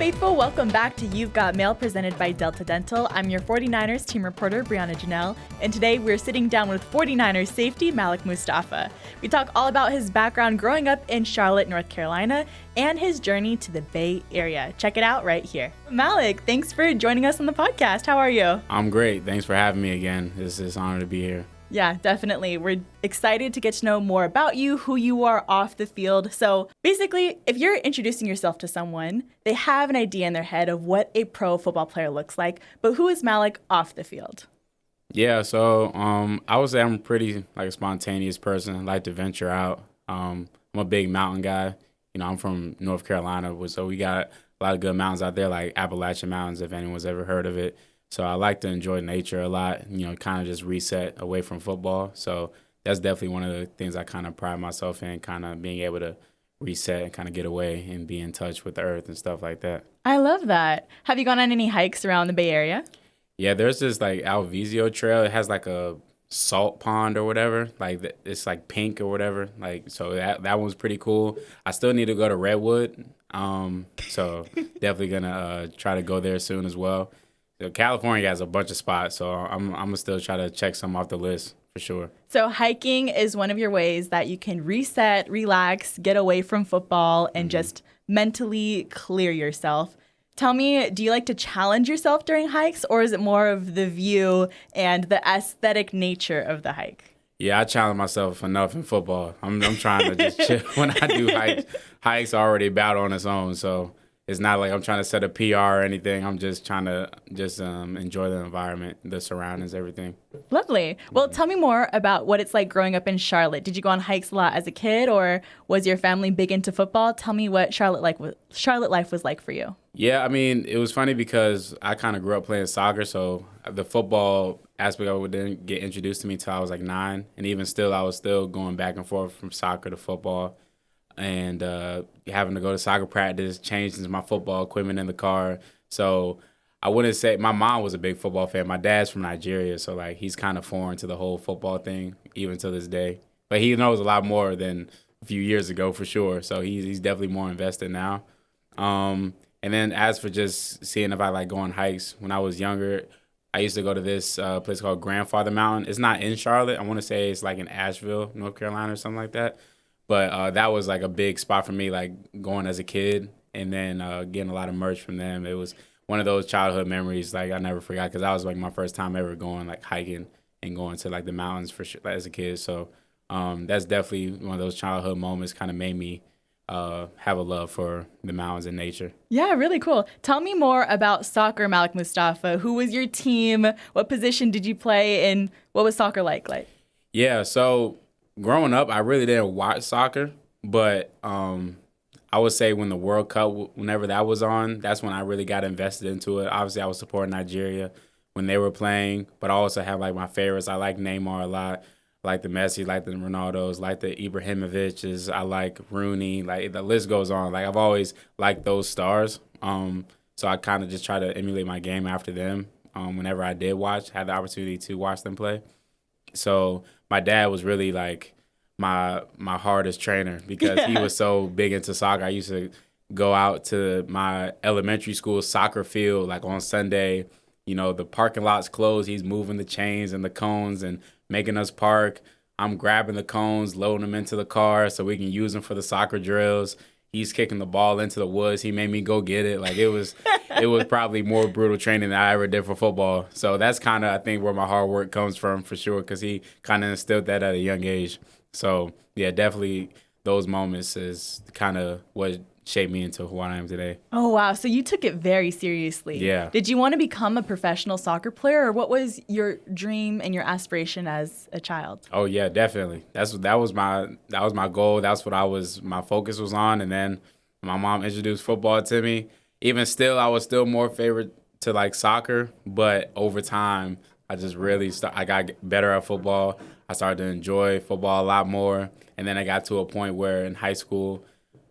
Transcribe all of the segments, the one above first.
faithful, welcome back to You've Got Mail presented by Delta Dental. I'm your 49ers team reporter, Briana Jeannel, and today we're sitting down with 49ers safety Malik Mustafa. We talk all about his background growing up in Charlotte, North Carolina, and his journey to the Bay Area. Check it out right here. Malik, thanks for joining us on the podcast. How are you? I'm great. Thanks for having me again. It's an honor to be here. Yeah, definitely. We're excited to get to know more about you, who you are off the field. So basically, if you're introducing yourself to someone, they have an idea in their head of what a pro football player looks like. But who is Malik off the field? Yeah, so I would say I'm a pretty a spontaneous person. I like to venture out. I'm a big mountain guy. You know, I'm from North Carolina, so we got a lot of good mountains out there, like Appalachian Mountains, if anyone's ever heard of it. So I like to enjoy nature a lot, kind of just reset away from football. So that's definitely one of the things I kind of pride myself in, kind of being able to reset and kind of get away and be in touch with the earth and stuff like that. I love that. Have you gone on any hikes around the Bay Area? Yeah, there's this Alvisio Trail. It has a salt pond or whatever. It's pink or whatever. So that one's pretty cool. I still need to go to Redwood. So definitely gonna try to go there soon as well. California has a bunch of spots, so I'm gonna still try to check some off the list for sure. So hiking is one of your ways that you can reset, relax, get away from football, and just mentally clear yourself. Tell me, do you like to challenge yourself during hikes, or is it more of the view and the aesthetic nature of the hike? Yeah, I challenge myself enough in football. I'm trying to just chill when I do hikes. Hikes are already a battle on its own, so it's not like I'm trying to set a PR or anything. I'm just trying to enjoy the environment, the surroundings, everything. Lovely. Well, tell me more about what it's like growing up in Charlotte. Did you go on hikes a lot as a kid, or was your family big into football? Tell me what Charlotte life was like for you. Yeah, I mean, it was funny because I kind of grew up playing soccer, so the football aspect of it didn't get introduced to me until I was 9. And even still, I was still going back and forth from soccer to football. And having to go to soccer practice, change into my football equipment in the car. So I wouldn't say my mom was a big football fan. My dad's from Nigeria, so he's kind of foreign to the whole football thing, even to this day. But he knows a lot more than a few years ago for sure. So he's definitely more invested now. And then as for just seeing if I like going hikes, when I was younger, I used to go to this place called Grandfather Mountain. It's not in Charlotte. I want to say it's in Asheville, North Carolina or something like that. But that was a big spot for me, going as a kid and then getting a lot of merch from them. It was one of those childhood memories I never forgot because that was my first time ever going hiking and going to the mountains for sure as a kid. So that's definitely one of those childhood moments kind of made me have a love for the mountains and nature. Yeah, really cool. Tell me more about soccer, Malik Mustafa. Who was your team? What position did you play? And what was soccer like? Yeah, so growing up, I really didn't watch soccer, but I would say when the World Cup, whenever that was on, that's when I really got invested into it. Obviously, I was supporting Nigeria when they were playing, but I also have my favorites. I like Neymar a lot. I like the Messi, like the Ronaldos, like the Ibrahimoviches. I like Rooney. The list goes on. I've always liked those stars. So I kind of just try to emulate my game after them. Whenever I did had the opportunity to watch them play. So my dad was really my hardest trainer because he was so big into soccer. I used to go out to my elementary school soccer field on Sunday. The parking lot's closed. He's moving the chains and the cones and making us park. I'm grabbing the cones, loading them into the car so we can use them for the soccer drills. He's kicking the ball into the woods. He made me go get it. It was probably more brutal training than I ever did for football. So that's kind of, I think, where my hard work comes from for sure because he kind of instilled that at a young age. So, yeah, definitely those moments is kind of what shaped me into who I am today. Oh, wow. So you took it very seriously. Yeah. Did you want to become a professional soccer player, or what was your dream and your aspiration as a child? Oh, yeah, definitely. That was my goal. That's what my focus was on. And then my mom introduced football to me. Even still, I was still more favored to soccer, but over time, I just really I got better at football. I started to enjoy football a lot more. And then I got to a point where in high school,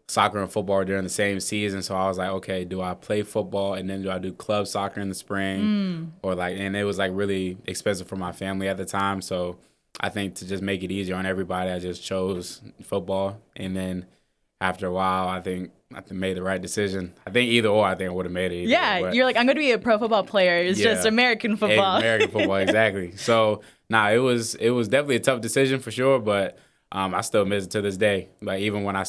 soccer and football were during the same season. So I was like, okay, do I play football and then do I do club soccer in the spring? And it was really expensive for my family at the time. So I think to just make it easier on everybody, I just chose football. And then after a while, I think I made the right decision. I think either or, I think I would have made it. Yeah, you're like, I'm going to be a pro football player. It's just American football. American football, exactly. So, it was definitely a tough decision for sure, but I still miss it to this day. Like, even when I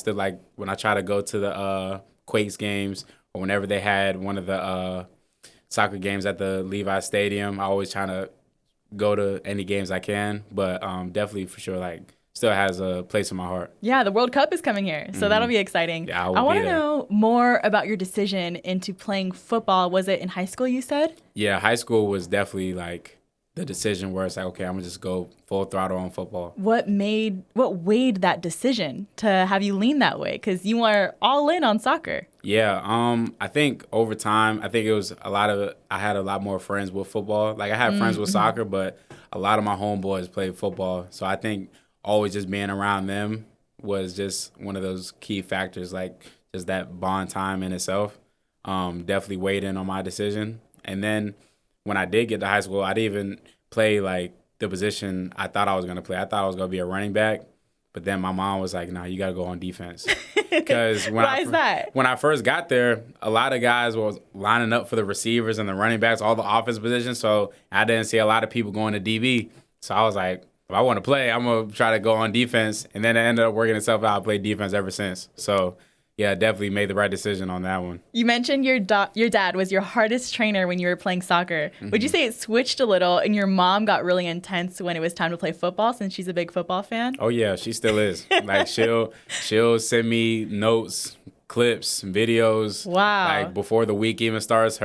try to go to the Quakes games or whenever they had one of the soccer games at the Levi Stadium, I always try to go to any games I can, but definitely for sure, like, still has a place in my heart. Yeah, the World Cup is coming here, so that'll be exciting. Yeah, I want to know more about your decision into playing football. Was it in high school, you said? Yeah, high school was definitely like the decision where it's like, okay, I'm gonna just go full throttle on football. What weighed that decision to have you lean that way? Because you are all in on soccer. Yeah, I think over time, I think it was I had a lot more friends with football. Like I had friends with soccer, but a lot of my homeboys played football. So I think always just being around them was just one of those key factors, like just that bond time in itself. Definitely weighed in on my decision. And then when I did get to high school, I didn't even play like the position I thought I was going to play. I thought I was going to be a running back. But then my mom was like, no, you got to go on defense. Because Why is that? When I first got there, a lot of guys was lining up for the receivers and the running backs, all the offense positions. So I didn't see a lot of people going to DB. So I was like, if I want to play, I'm going to try to go on defense. And then it ended up working itself out. I played defense ever since. So, yeah, definitely made the right decision on that one. You mentioned your dad was your hardest trainer when you were playing soccer. Would you say it switched a little and your mom got really intense when it was time to play football since she's a big football fan? Oh, yeah, she still is. Like, she'll send me notes, clips, videos. Wow. Like, before the week even starts,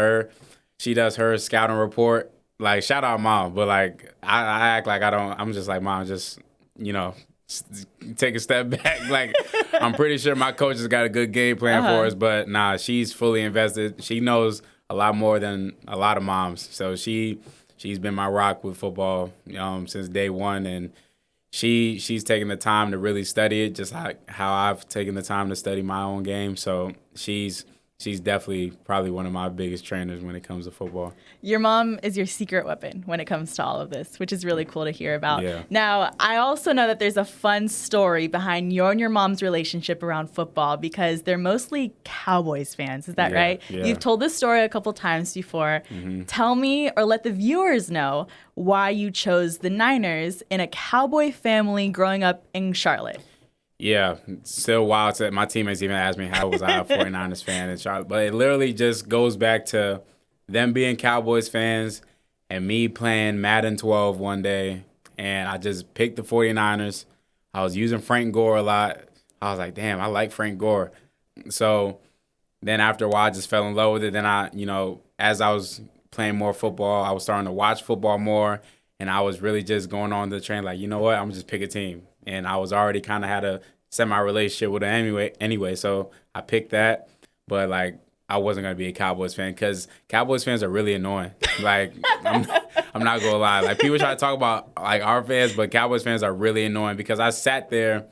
she does her scouting report. Like, shout out mom, but like I act like I don't. I'm just like, mom, just take a step back. Like, I'm pretty sure my coach has got a good game plan for us, but nah, she's fully invested. She knows a lot more than a lot of moms. So she's been my rock with football since day one, and she's taken the time to really study it, just like how I've taken the time to study my own game. So she's definitely probably one of my biggest trainers when it comes to football. Your mom is your secret weapon when it comes to all of this, which is really cool to hear about. Yeah. Now, I also know that there's a fun story behind your and your mom's relationship around football because they're mostly Cowboys fans. Is that right? Yeah. You've told this story a couple times before. Tell me or let the viewers know why you chose the Niners in a Cowboy family growing up in Charlotte. Yeah, still wild to my teammates even asked me how was I a 49ers fan in Charlotte. But it literally just goes back to them being Cowboys fans and me playing Madden 12 one day. And I just picked the 49ers. I was using Frank Gore a lot. I was like, damn, I like Frank Gore. So then after a while, I just fell in love with it. Then as I was playing more football, I was starting to watch football more. And I was really just going on the train like, you know what, I'm going to just pick a team. And I was already kind of had a semi-relationship with it anyway. So I picked that. But, like, I wasn't going to be a Cowboys fan because Cowboys fans are really annoying. Like, I'm not going to lie. Like, people try to talk about, like, our fans, but Cowboys fans are really annoying because I sat there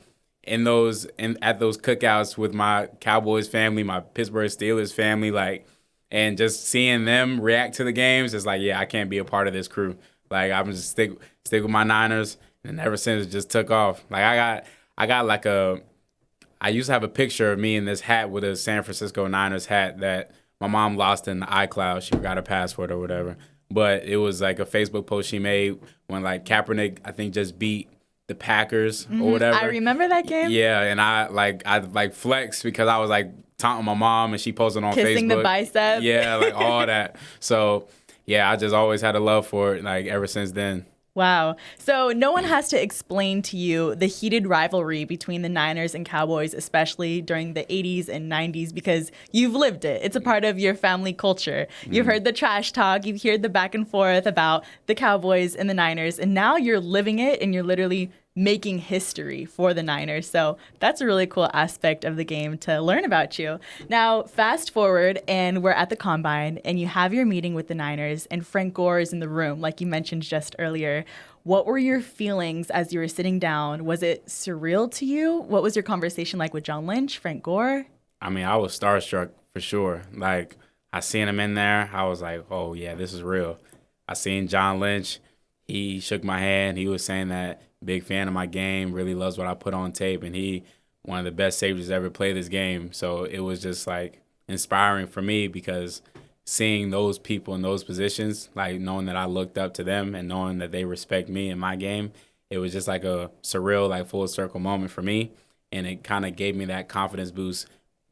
at those cookouts with my Cowboys family, my Pittsburgh Steelers family, like, and just seeing them react to the games, it's like, yeah, I can't be a part of this crew. Like, I'm just stick with my Niners. And ever since, it just took off. Like, I got like I used to have a picture of me in this hat with a San Francisco Niners hat that my mom lost in the iCloud. She forgot her password or whatever. But it was like a Facebook post she made when, like, Kaepernick, I think, just beat the Packers or whatever. I remember that game. Yeah, and I flexed because I was, like, taunting my mom, and she posted on Facebook. Kissing the bicep. Yeah, like, all that. So, yeah, I just always had a love for it, like, ever since then. Wow. So no one has to explain to you the heated rivalry between the Niners and Cowboys, especially during the 80s and 90s, because you've lived it. It's a part of your family culture. You've heard the trash talk. You've heard the back and forth about the Cowboys and the Niners. And now you're living it and you're literally making history for the Niners. So that's a really cool aspect of the game to learn about you. Now, fast forward and we're at the Combine and you have your meeting with the Niners and Frank Gore is in the room, like you mentioned just earlier. What were your feelings as you were sitting down? Was it surreal to you? What was your conversation like with John Lynch, Frank Gore? I mean, I was starstruck for sure. Like, I seen him in there. I was like, oh, yeah, this is real. I seen John Lynch. He shook my hand. He was saying that big fan of my game, really loves what I put on tape, and he one of the best safeties to ever play this game. So it was just like inspiring for me because seeing those people in those positions, like knowing that I looked up to them and knowing that they respect me in my game, it was just like a surreal, like full circle moment for me. And it kind of gave me that confidence boost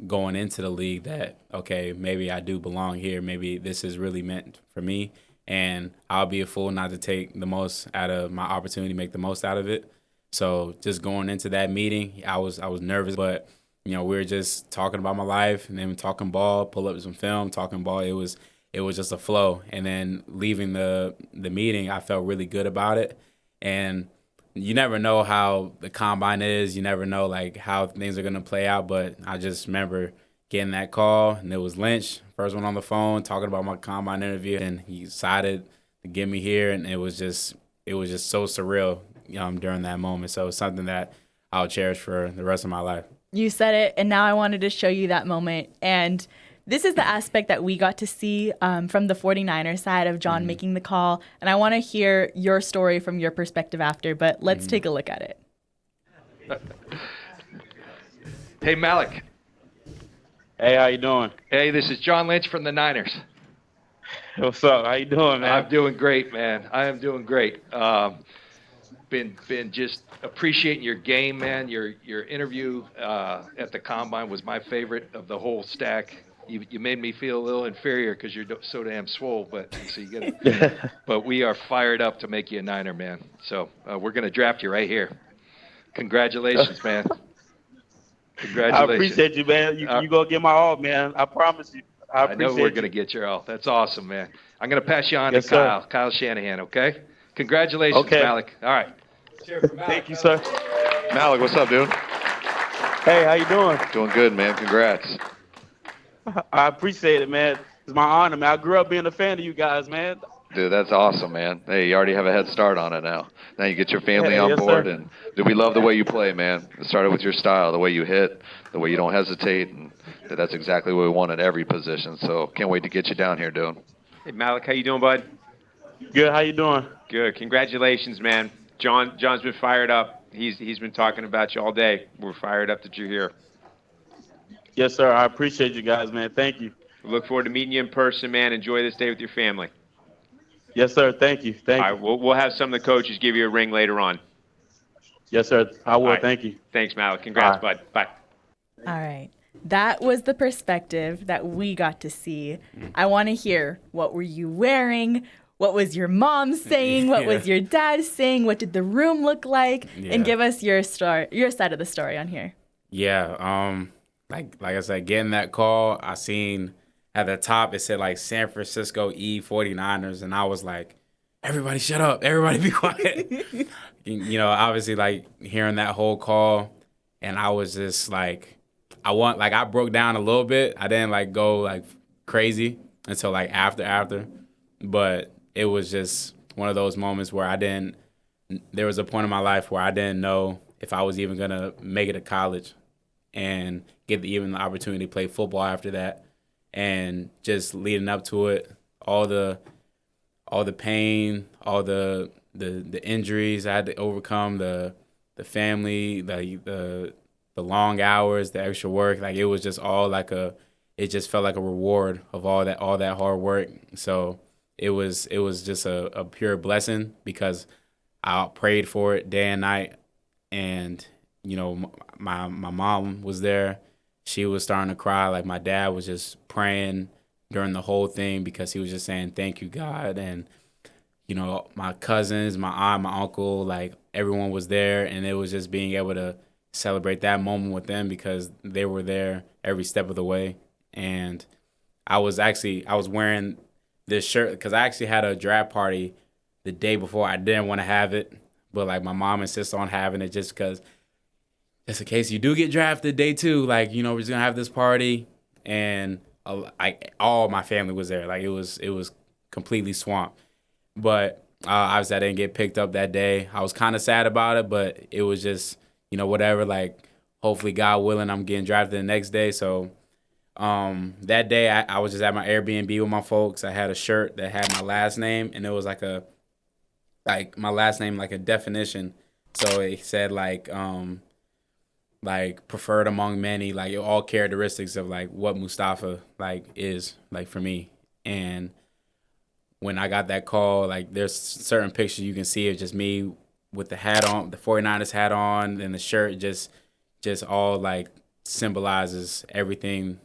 going into the league that, okay, maybe I do belong here. Maybe this is really meant for me. And I'll be a fool not to take the most out of my opportunity, make the most out of it. So just going into that meeting, I was nervous, but we were just talking about my life and then talking ball, pull up some film, talking ball. It was just a flow. And then leaving the meeting, I felt really good about it. And you never know how the combine is. You never know like how things are gonna play out. But I just remember getting that call, and it was Lynch, first one on the phone, talking about my combine interview, and he decided to get me here, and it was just so surreal during that moment. So it's something that I'll cherish for the rest of my life. You said it, and now I wanted to show you that moment. And this is the aspect that we got to see from the 49ers side of John making the call. And I want to hear your story from your perspective after, but let's take a look at it. Hey, Malik. Hey, how you doing? Hey, this is John Lynch from the Niners. What's up? How you doing, man? I'm doing great, man. I am doing great. Been just appreciating your game, man. Your interview at the Combine was my favorite of the whole stack. You made me feel a little inferior because you're so damn swole, but so you get but we are fired up to make you a Niner, man. So we're gonna draft you right here. Congratulations, man. Congratulations. I appreciate you, man. You gonna get my all, man. I promise you. I know we're gonna get your all. That's awesome, man. I'm gonna pass you on to Kyle Shanahan. Okay. Congratulations, Malik. All right. Thank you, sir. Malik, what's up, dude? Hey, how you doing? Doing good, man. Congrats. I appreciate it, man. It's my honor, man. I grew up being a fan of you guys, man. Dude, that's awesome, man. Hey, you already have a head start on it now. Now you get your family on yes, board, sir. and dude, we love the way you play, man. It started with your style, the way you hit, the way you don't hesitate, and that's exactly what we want at every position. So can't wait to get you down here, dude. Hey, Malik, how you doing, bud? Good. How you doing? Good. Congratulations, man. John's been fired up. He's been talking about you all day. We're fired up that you're here. Yes, sir. I appreciate you guys, man. Thank you. We look forward to meeting you in person, man. Enjoy this day with your family. Yes, sir. Thank you. Thank you. All right, we'll have some of the coaches give you a ring later on. Yes, sir. I will. All right. Thank you. Thanks, Malik. Congrats, bud. Bye. All right. That was the perspective that we got to see. I want to hear, what were you wearing? What was your mom saying? What was your dad saying? What did the room look like? And give us your side of the story on here. Yeah, like I said, getting that call, I seen at the top it said like San Francisco 49ers, and I was like, everybody shut up, everybody be quiet. Obviously like hearing that whole call, and I was just like, I broke down a little bit. I didn't like go like crazy until like after, but it was just one of those moments where there was a point in my life where I didn't know if I was even gonna make it to college and get even the opportunity to play football after that. And just leading up to it, all the pain, all the injuries I had to overcome, the family, the long hours, the extra work, like it was just all it just felt like a reward of all that hard work. So it was just a pure blessing because I prayed for it day and night. And my mom was there. She was starting to cry. Like my dad was just praying during the whole thing because he was just saying, thank you, God. And, my cousins, my aunt, my uncle, like everyone was there. And it was just being able to celebrate that moment with them because they were there every step of the way. And I was wearing this shirt because I actually had a draft party the day before. I didn't want to have it, but like my mom insists on having it just because just in case you do get drafted day 2, like, we're just going to have this party. And all my family was there. Like it was completely swamped. But obviously I didn't get picked up that day. I was kind of sad about it, but it was just, whatever, like hopefully God willing, I'm getting drafted the next day. So that day I was just at my Airbnb with my folks. I had a shirt that had my last name, and it was like my last name, like a definition. So it said like, like preferred among many, like all characteristics of like what Mustafa like is like for me. And when I got that call, like there's certain pictures you can see of just me with the hat on, the 49ers hat on, and the shirt just all like symbolizes everything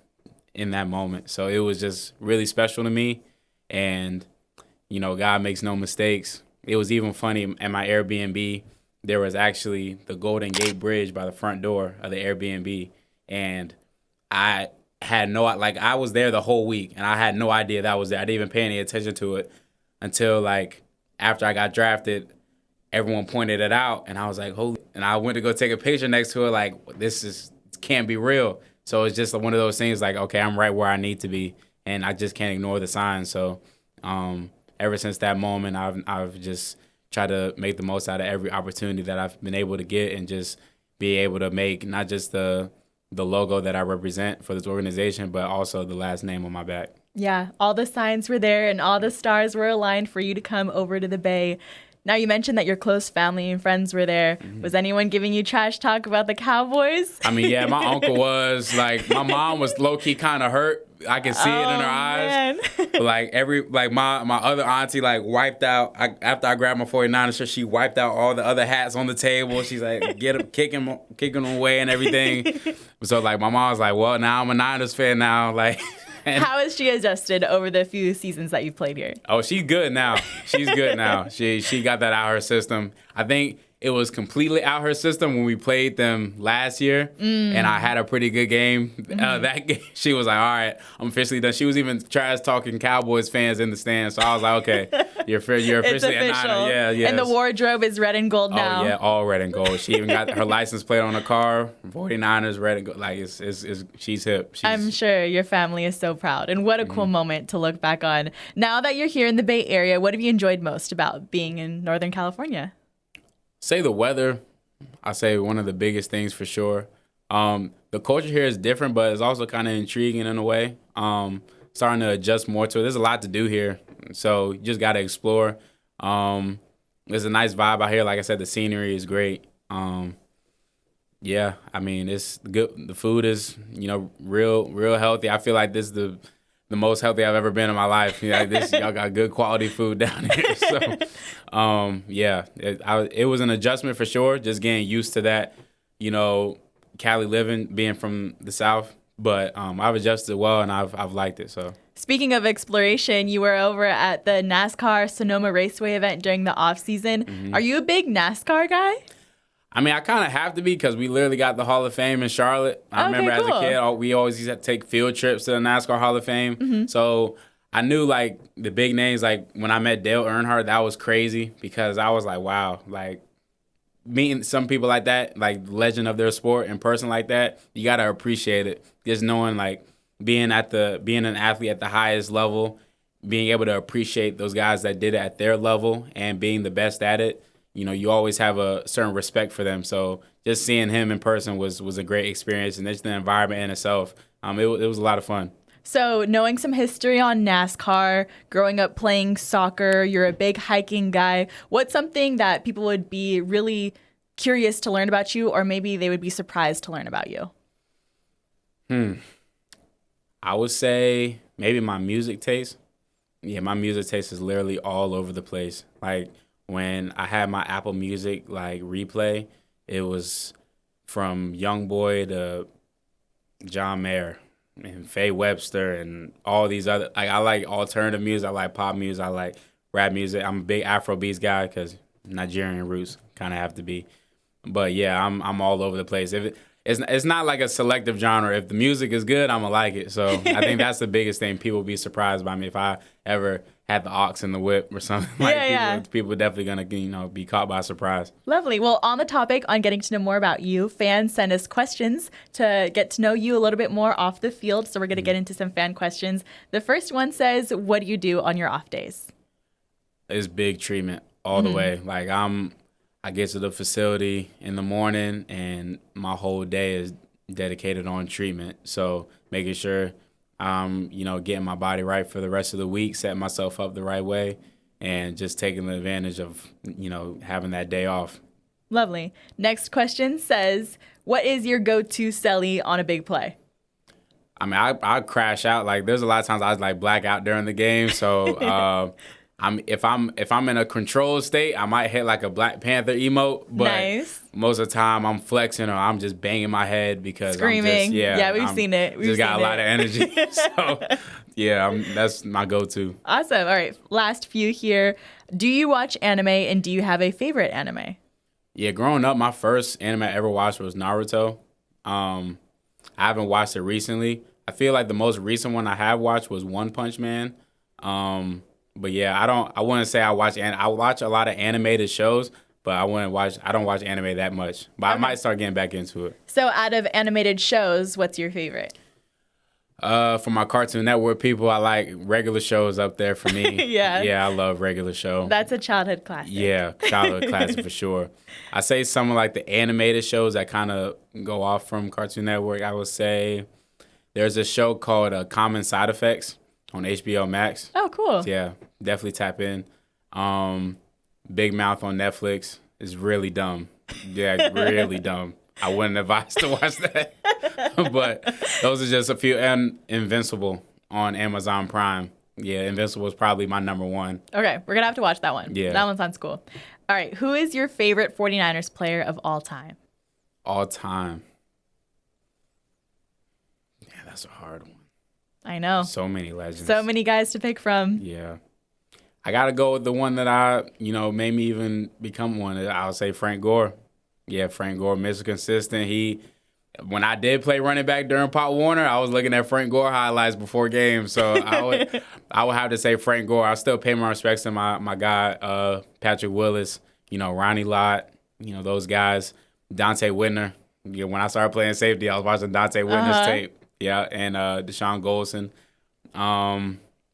in that moment. So it was just really special to me. And, you know, God makes no mistakes. It was even funny at my Airbnb, there was actually the Golden Gate Bridge by the front door of the Airbnb. And I had I was there the whole week and I had no idea that was there. I didn't even pay any attention to it until like after I got drafted, everyone pointed it out and I was like, holy, and I went to go take a picture next to it. Like, can't be real. So it's just one of those things like, okay, I'm right where I need to be and I just can't ignore the signs. So, ever since that moment, I've just tried to make the most out of every opportunity that I've been able to get and just be able to make not just the logo that I represent for this organization, but also the last name on my back. Yeah, all the signs were there and all the stars were aligned for you to come over to the Bay. Now, you mentioned that your close family and friends were there. Mm-hmm. Was anyone giving you trash talk about the Cowboys? I mean, yeah, my uncle was. Like, my mom was low-key kind of hurt. I could see it in her eyes. But like my other auntie like wiped out after I grabbed my 49ers shirt, she wiped out all the other hats on the table. She's like kicking them away and everything. So like my mom was like, well, now I'm a Niners fan now. Like, how has she adjusted over the few seasons that you've played here? Oh, she's good now. She's good now. She got that out of her system. I think it was completely out her system when we played them last year, and I had a pretty good game. That game, she was like, all right, I'm officially done. She was even trash talking Cowboys fans in the stands, so I was like, okay, you're officially a Niner. Yeah. And the wardrobe is red and gold now. Oh, yeah, all red and gold. She even got her license plate on the car, 49ers, red and gold. Like, she's hip. I'm sure your family is so proud, and what a cool moment to look back on. Now that you're here in the Bay Area, what have you enjoyed most about being in Northern California? Say the weather. I say one of the biggest things for sure. The culture here is different, but it's also kind of intriguing in a way. Starting to adjust more to it. There's a lot to do here, so you just got to explore. There's a nice vibe out here. Like I said, the scenery is great. Yeah, I mean, it's good. The food is, real healthy. I feel like this is the most healthy I've ever been in my life. Y'all got good quality food down here. So, yeah, it was an adjustment for sure. Just getting used to that, Cali living, being from the South. But I've adjusted well and I've liked it. So. Speaking of exploration, you were over at the NASCAR Sonoma Raceway event during the off season. Mm-hmm. Are you a big NASCAR guy? I mean, I kind of have to be because we literally got the Hall of Fame in Charlotte. I remember as a kid, we always used to take field trips to the NASCAR Hall of Fame. Mm-hmm. So I knew, like, the big names. Like, when I met Dale Earnhardt, that was crazy because I was like, wow, like, meeting some people like that, like, legend of their sport in person like that, you got to appreciate it. Just knowing, like, being an athlete at the highest level, being able to appreciate those guys that did it at their level and being the best at it. You always have a certain respect for them. So just seeing him in person was a great experience, and just the environment in itself, it was a lot of fun. So knowing some history on NASCAR, growing up playing soccer, you're a big hiking guy. What's something that people would be really curious to learn about you, or maybe they would be surprised to learn about you? I would say maybe my music taste. Yeah, my music taste is literally all over the place. Like, when I had my Apple Music like replay, it was from YoungBoy to John Mayer and Faye Webster and all these other. Like, I like alternative music, I like pop music, I like rap music. I'm a big Afrobeats guy because Nigerian roots kind of have to be. But yeah, I'm all over the place. It's not like a selective genre. If the music is good, I'm gonna like it. So I think that's the biggest thing. People be surprised by me if I ever had the aux in the whip or something. People are definitely gonna be caught by surprise. Lovely. Well, on the topic on getting to know more about you, fans send us questions to get to know you a little bit more off the field. So we're gonna get into some fan questions. The first one says, "What do you do on your off days?" It's big treatment all the way. Like, I get to the facility in the morning and my whole day is dedicated on treatment. So making sure I'm, getting my body right for the rest of the week, setting myself up the right way, and just taking the advantage of, having that day off. Lovely. Next question says, what is your go-to celly on a big play? I mean, I crash out. Like, there's a lot of times I was like black out during the game. So if I'm in a controlled state, I might hit like a Black Panther emote. But Nice. most of the time, I'm flexing or I'm just banging my head because Screaming. I'm just, Yeah, we've seen it. We've just got seen a lot it. of energy. So yeah, that's my go-to. Awesome. All right. Last few here. Do you watch anime, and do you have a favorite anime? Yeah, growing up, my first anime I ever watched was Naruto. I haven't watched it recently. I feel like the most recent one I have watched was One Punch Man. But yeah, I wouldn't say I watch a lot of animated shows, but I don't watch anime that much. But I might start getting back into it. So out of animated shows, what's your favorite? For my Cartoon Network people, I like regular shows up there for me. Yeah. Yeah, I love regular show. That's a childhood classic. Yeah, childhood classic for sure. I say some of like the animated shows that kind of go off from Cartoon Network. I would say there's a show called Common Side Effects on HBO Max. Oh, cool. Yeah, definitely tap in. Big Mouth on Netflix is really dumb. Yeah, really dumb. I wouldn't advise to watch that. But those are just a few. And Invincible on Amazon Prime. Yeah, Invincible is probably my number one. Okay, we're going to have to watch that one. Yeah. That one sounds cool. All right, who is your favorite 49ers player of all time? All time. Yeah, that's a hard one. I know. So many legends. So many guys to pick from. Yeah. I got to go with the one that made me even become one. I'll say Frank Gore. Yeah, Frank Gore, Mr. Consistent. When I did play running back during Pop Warner, I was looking at Frank Gore highlights before games. So I would have to say Frank Gore. I still pay my respects to my guy, Patrick Willis, Ronnie Lott, those guys. Dante Whitner. Yeah, when I started playing safety, I was watching Dante Whitner's tape. Yeah, and Deshaun Goldson.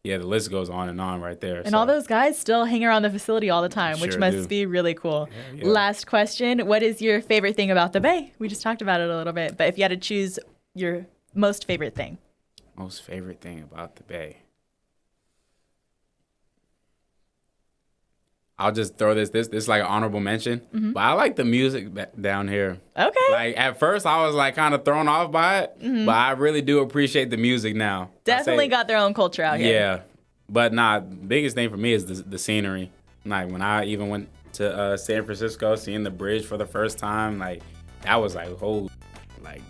Yeah, the list goes on and on right there. And all those guys still hang around the facility all the time, which Sure must do. be really cool. Yeah. Last question. What is your favorite thing about the Bay? We just talked about it a little bit, but if you had to choose your most favorite thing. Most favorite thing about the Bay. I'll just throw this is like an honorable mention, but I like the music down here. Okay. Like at first I was like kind of thrown off by it, but I really do appreciate the music now. Definitely got their own culture out here. Yeah, but biggest thing for me is the scenery. Like when I even went to San Francisco, seeing the bridge for the first time, like that was like, holy, like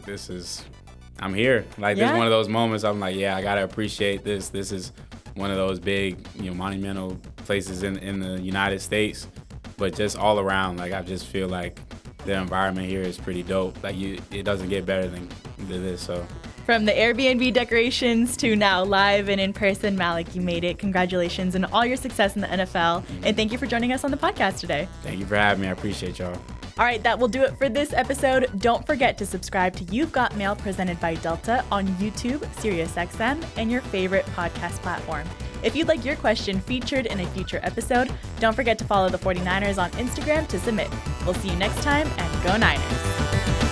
I'm here. Like this is one of those moments I'm like, yeah, I gotta appreciate this. This is one of those big, monumental places in the United States, but just all around, like I just feel like the environment here is pretty dope. Like it doesn't get better than this. So from the Airbnb decorations to now live and in person, Malik, you made it. Congratulations and all your success in the NFL. And thank you for joining us on the podcast today. Thank you for having me. I appreciate y'all. All right, that will do it for this episode. Don't forget to subscribe to You've Got Mail presented by Delta on YouTube, SiriusXM, and your favorite podcast platform. If you'd like your question featured in a future episode, don't forget to follow the 49ers on Instagram to submit. We'll see you next time, and go Niners!